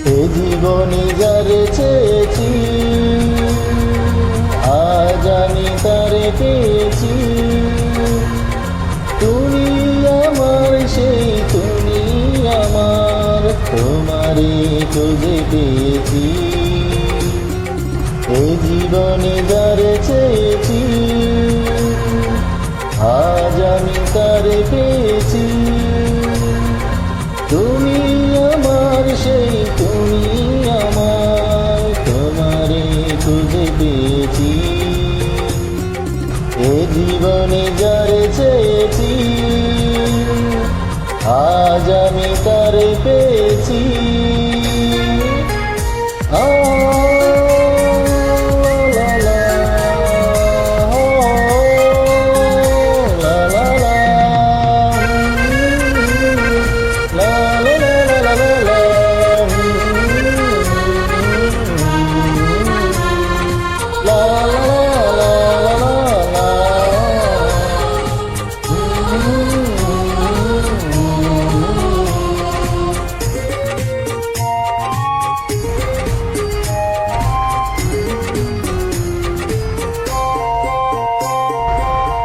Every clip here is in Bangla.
এ জীবনে যারে চেয়েছি আজ আমি তারে পেয়েছি। তুমি আমার সেই তুমি আমার, তোমারে খুঁজে পেয়েছি। এ জীবনে যারে চেয়েছি আজ আমি তারে পেয়েছি। তুমি আমার সেই তুমি আমার, তোমারে খুঁজে পেয়েছি। এ জীবনে যারে চেয়েছি আজ আমি তারে পেয়েছি।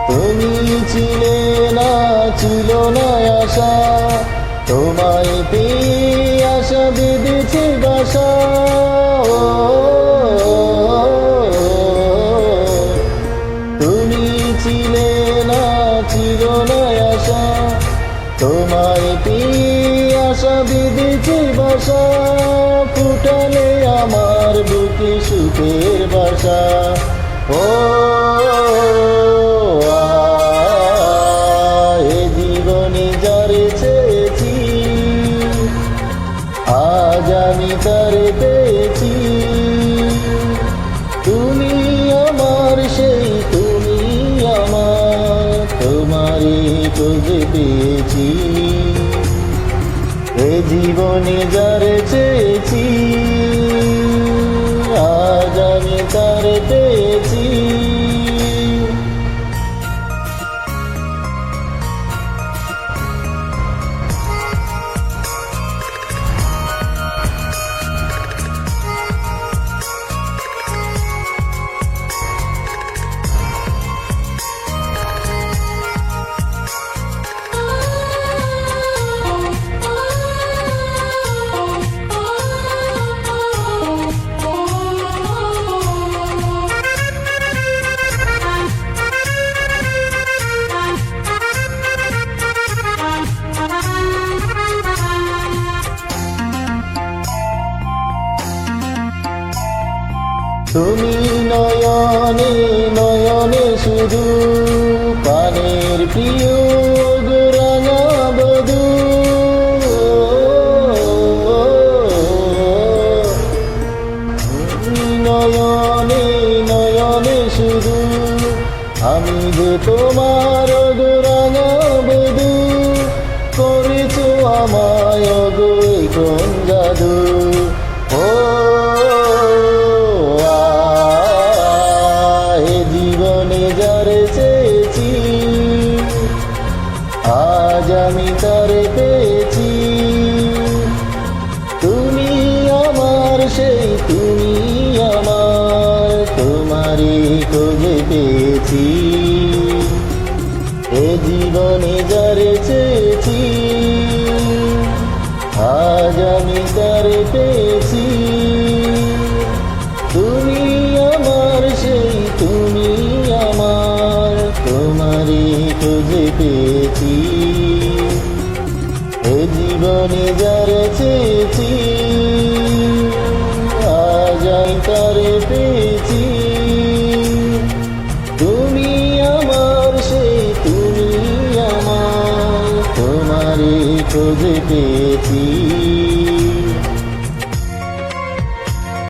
তুমি ছিলে না, ছিল না আশা, তোমায় পেয়ে আশা বেঁধেছে বাসা। তুমি ছিলে না, ছিল না আশা, তোমায় পেয়ে আশা বেঁধেছে বাসা। ফুটালে আমার বুকে সুখের বাসা। ও আজ আমি তারে পেয়েছি। তুমি আমার সেই তুমি আমার, তোমারে খুঁজে পেয়েছি। এ জীবনে যারে চেয়েছি আজ আমি তারে পেয়েছি। তুমি নয়নে নয়নে শুধু পানের প্রিয় রাঙা বধূ। নয়নে নয়নে শুধু আমি যে তোমার রাঙা বধূ। করেছো আমায় গো কোন জাদু। ও যারে চেয়েছি আজ আমি তারে পেয়েছি। তুমি আমার সেই তুমি আমার, তোমারে খুঁজে পেয়েছি। এ জীবনে যারে চেয়েছি আজ আমি তারে পেয়েছি। তুমি আমার সেই তুমি আমার, তোমারে খুঁজে পেয়েছি। এ জীবনে যারে চেয়েছি আজ আমি তারে পেয়েছি। তুমি আমার সেই তুমি আমার, তোমারে খুঁজে পেয়েছি।